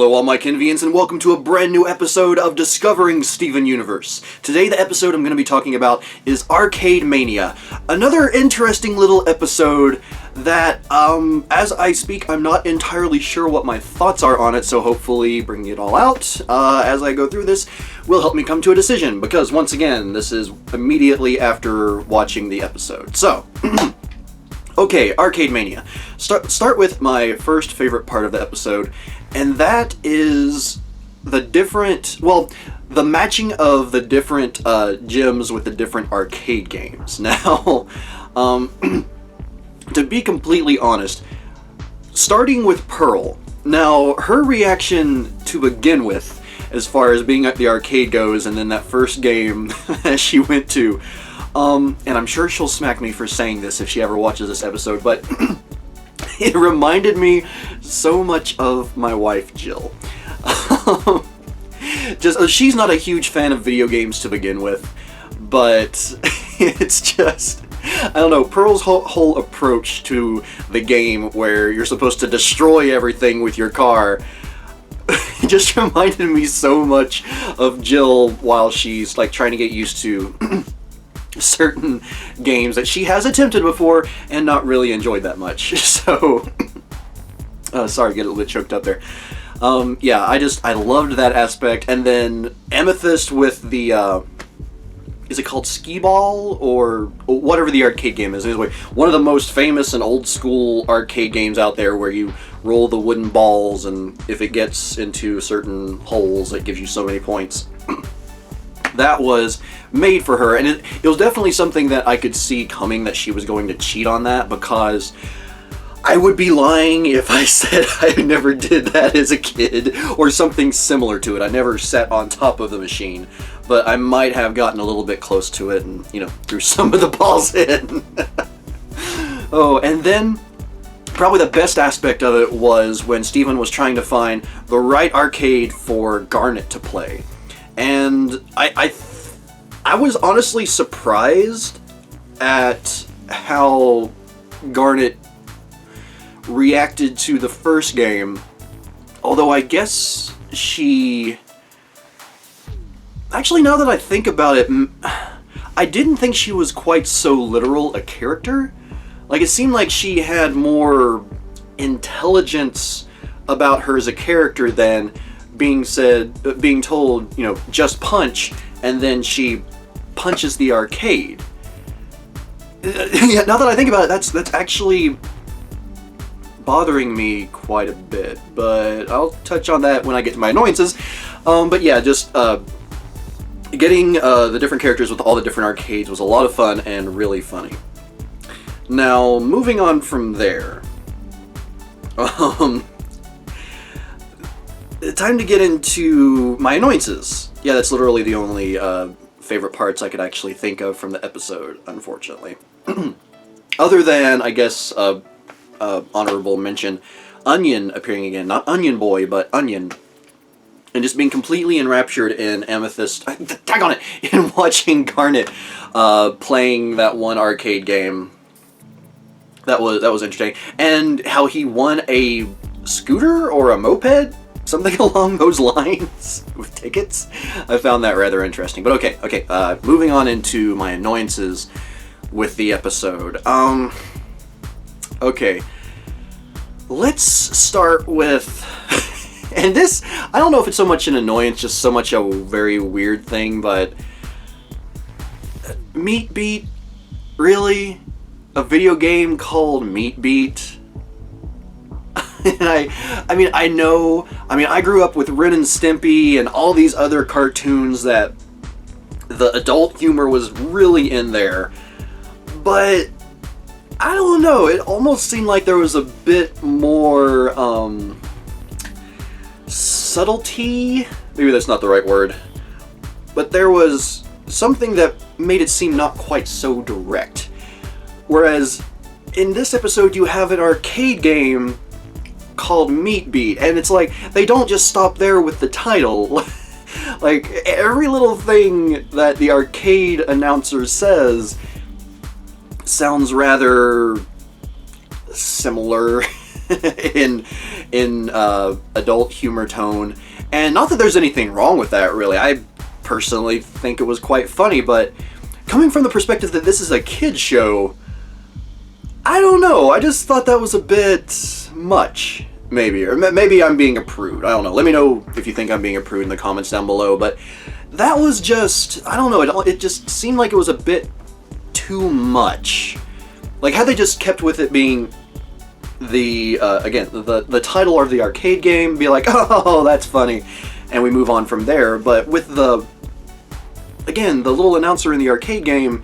Hello all my Kenvians and welcome to a brand new episode of Discovering Steven Universe. Today the episode I'm going to be talking about is Arcade Mania. Another interesting little episode that, as I speak, I'm not entirely sure what my thoughts are on it, so hopefully bringing it all out as I go through this will help me come to a decision, because once again, this is immediately after watching the episode. So, okay, Arcade Mania. Start with my first favorite part of the episode, and that is the matching of the different gyms with the different arcade games. Now, to be completely honest, starting with Pearl, now her reaction to begin with, as far as being at the arcade goes, and then that first game that she went to, and I'm sure she'll smack me for saying this if she ever watches this episode, but it reminded me so much of my wife, Jill. She's not a huge fan of video games to begin with, but it's just, I don't know, Pearl's whole approach to the game where you're supposed to destroy everything with your car just reminded me so much of Jill while she's like trying to get used to certain games that she has attempted before and not really enjoyed that much. So, sorry, get a little bit choked up there. Yeah, I loved that aspect. And then Amethyst with the, is it called Skee Ball? Or whatever the arcade game is. Anyway, one of the most famous and old school arcade games out there where you roll the wooden balls and if it gets into certain holes, it gives you so many points. That was made for her, and it was definitely something that I could see coming, that she was going to cheat on that, because I would be lying if I said I never did that as a kid, or something similar to it. I never sat on top of the machine, but I might have gotten a little bit close to it and, threw some of the balls in. Oh, and then probably the best aspect of it was when Steven was trying to find the right arcade for Garnet to play. And I was honestly surprised at how Garnet reacted to the first game, although I guess actually, now that I think about it, I didn't think she was quite so literal a character. Like, it seemed like she had more intelligence about her as a character than being told, just punch, and then she punches the arcade. Yeah, now that I think about it, that's actually bothering me quite a bit, but I'll touch on that when I get to my annoyances. But yeah, just getting the different characters with all the different arcades was a lot of fun and really funny. Now, moving on from there, time to get into my annoyances. Yeah, that's literally the only favorite parts I could actually think of from the episode, unfortunately. Other than, I guess, honorable mention, Onion appearing again. Not Onion Boy, but Onion. And just being completely enraptured in Amethyst, tag on it, in watching Garnet playing that one arcade game. That was interesting. And how he won a scooter or a moped? Something along those lines with tickets. I found that rather interesting. But okay. Moving on into my annoyances with the episode. Okay. Let's start with, and this, I don't know if it's so much an annoyance, just so much a very weird thing, but Meat Beat? Really? A video game called Meat Beat? And I grew up with Ren and Stimpy and all these other cartoons that the adult humor was really in there. But I don't know, it almost seemed like there was a bit more subtlety. Maybe that's not the right word. But there was something that made it seem not quite so direct. Whereas in this episode you have an arcade game called Meat Beat, and it's like they don't just stop there with the title. Like, every little thing that the arcade announcer says sounds rather similar in adult humor tone. And not that there's anything wrong with that, really. I personally think it was quite funny, but coming from the perspective that this is a kid's show, I don't know. I just thought that was a bit much, maybe. Or maybe I'm being a prude. I don't know. Let me know if you think I'm being a prude in the comments down below. But that was just, I don't know. It just seemed like it was a bit too much. Like, had they just kept with it being the, again, the title of the arcade game, be like, oh, that's funny, and we move on from there. But with the, again, the little announcer in the arcade game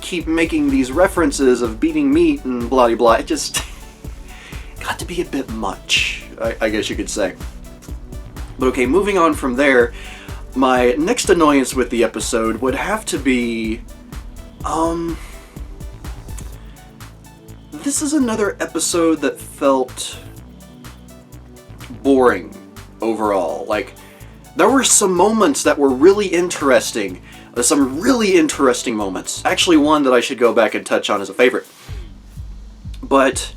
keep making these references of beating meat and blah blah blah, it just got to be a bit much, I guess you could say. But okay, moving on from there, my next annoyance with the episode would have to be, this is another episode that felt boring overall. Like, there were some moments that were really interesting. Some really interesting moments. Actually, one that I should go back and touch on as a favorite. But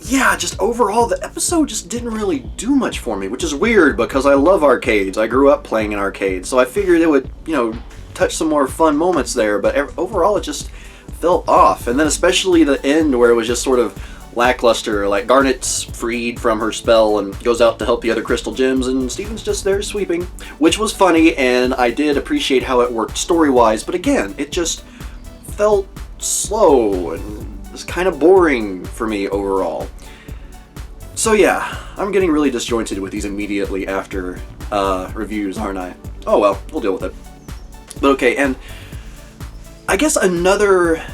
yeah, just overall, the episode just didn't really do much for me, which is weird because I love arcades. I grew up playing in arcades, so I figured it would, you know, touch some more fun moments there, but overall it just felt off. And then especially the end where it was just sort of lackluster, like Garnet's freed from her spell and goes out to help the other crystal gems, and Steven's just there sweeping, which was funny, and I did appreciate how it worked story-wise, but again, it just felt slow and was kind of boring for me overall. So yeah, I'm getting really disjointed with these immediately after reviews, aren't I? Oh well, we'll deal with it. But okay, and I guess another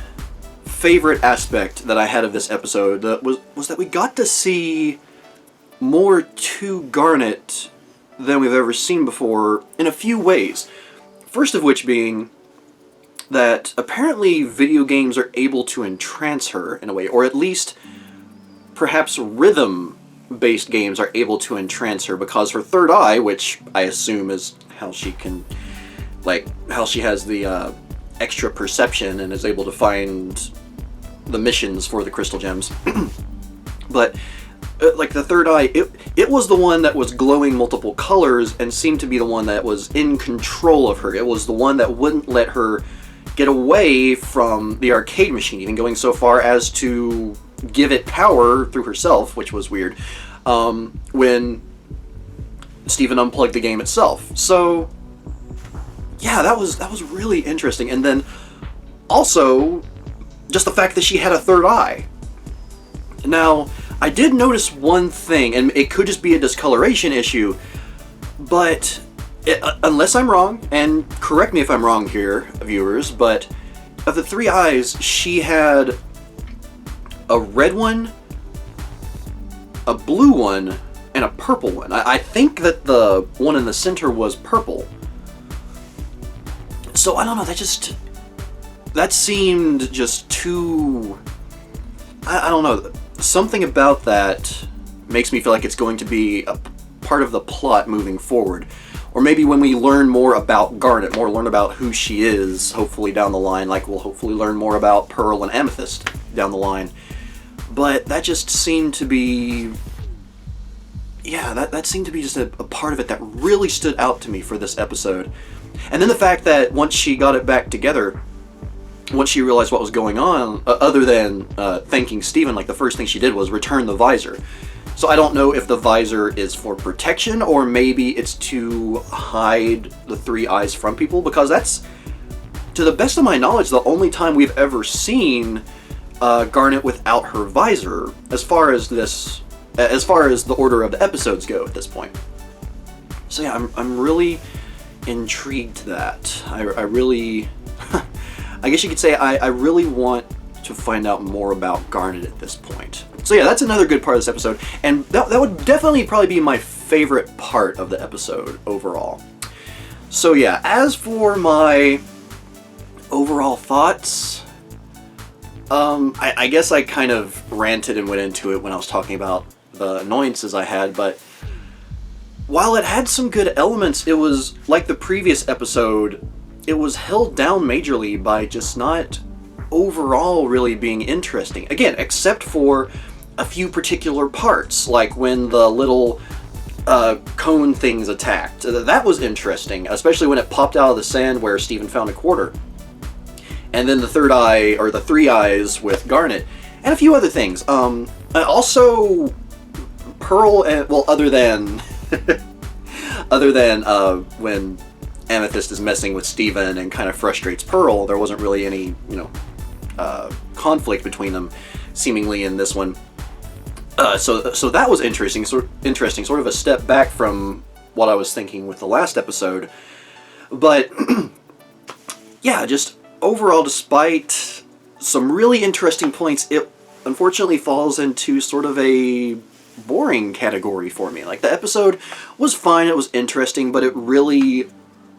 favorite aspect that I had of this episode was that we got to see more to Garnet than we've ever seen before in a few ways. First of which being that apparently video games are able to entrance her in a way, or at least perhaps rhythm-based games are able to entrance her, because her third eye, which I assume is how she can, like, how she has the extra perception and is able to find the missions for the crystal gems. But like the third eye, it was the one that was glowing multiple colors and seemed to be the one that was in control of her. It was the one that wouldn't let her get away from the arcade machine, even going so far as to give it power through herself, which was weird, when Steven unplugged the game itself. So yeah, that was really interesting. And then also just the fact that she had a third eye. Now, I did notice one thing, and it could just be a discoloration issue, but unless I'm wrong, and correct me if I'm wrong here, viewers, but of the three eyes, she had a red one, a blue one, and a purple one. I think that the one in the center was purple. So I don't know, that seemed just too, I don't know, something about that makes me feel like it's going to be a part of the plot moving forward. Or maybe when we learn more about Garnet, learn about who she is, hopefully down the line, like we'll hopefully learn more about Pearl and Amethyst down the line. But that just seemed to be, yeah, that seemed to be just a part of it that really stood out to me for this episode. And then the fact that once she got it back together, once she realized what was going on, other than thanking Steven, like the first thing she did was return the visor. So I don't know if the visor is for protection or maybe it's to hide the three eyes from people, because that's, to the best of my knowledge, the only time we've ever seen Garnet without her visor, as far as the order of the episodes go at this point. So yeah, I'm really intrigued to that. I really, I guess you could say I really want to find out more about Garnet at this point. So yeah, that's another good part of this episode, and that would definitely probably be my favorite part of the episode overall. So yeah, as for my overall thoughts, I guess I kind of ranted and went into it when I was talking about the annoyances I had, but while it had some good elements, it was, like the previous episode, it was held down majorly by just not overall really being interesting. Again, except for a few particular parts, like when the little cone things attacked. That was interesting, especially when it popped out of the sand where Steven found a quarter. And then the third eye, or the three eyes with Garnet, and a few other things. Also, Pearl, and, well, other than when Amethyst is messing with Steven and kind of frustrates Pearl, there wasn't really any, conflict between them, seemingly, in this one. So that was interesting, sort of a step back from what I was thinking with the last episode. But yeah, just overall, despite some really interesting points, it unfortunately falls into sort of a boring category for me. Like, the episode was fine, it was interesting, but it really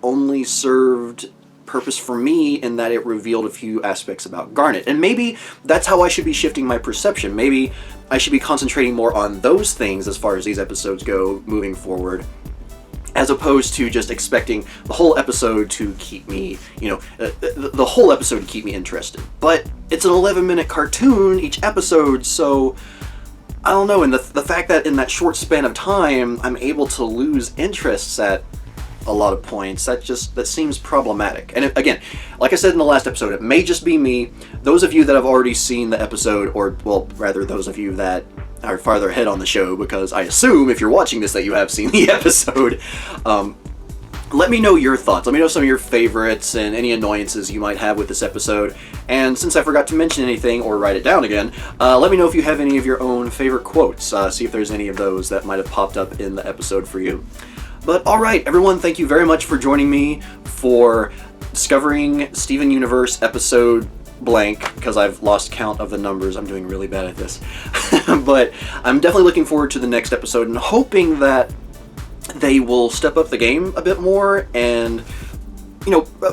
only served purpose for me in that it revealed a few aspects about Garnet. And maybe that's how I should be shifting my perception. Maybe I should be concentrating more on those things as far as these episodes go moving forward, as opposed to just expecting the whole episode to keep me, the whole episode to keep me interested. But it's an 11-minute cartoon each episode, so I don't know, and the fact that in that short span of time I'm able to lose interests at a lot of points, that seems problematic. And again, like I said in the last episode, it may just be me. Those of you that have already seen the episode, or, well, rather those of you that are farther ahead on the show, because I assume if you're watching this that you have seen the episode, let me know your thoughts. Let me know some of your favorites and any annoyances you might have with this episode. And since I forgot to mention anything or write it down again, let me know if you have any of your own favorite quotes. See if there's any of those that might have popped up in the episode for you. But alright, everyone, thank you very much for joining me for Discovering Steven Universe episode blank, because I've lost count of the numbers. I'm doing really bad at this. But I'm definitely looking forward to the next episode and hoping that they will step up the game a bit more and,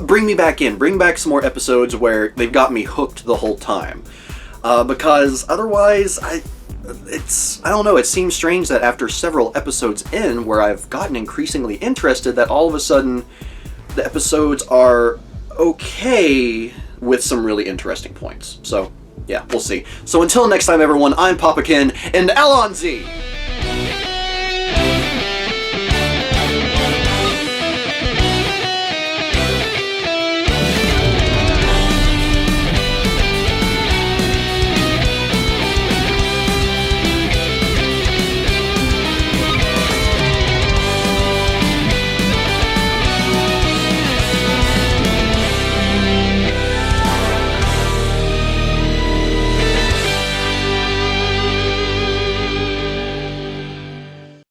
bring me back in. Bring back some more episodes where they've got me hooked the whole time. Because otherwise, I don't know, it seems strange that after several episodes in, where I've gotten increasingly interested, that all of a sudden the episodes are okay with some really interesting points. So, yeah, we'll see. So until next time, everyone, I'm PapaKenn, and Alonzi!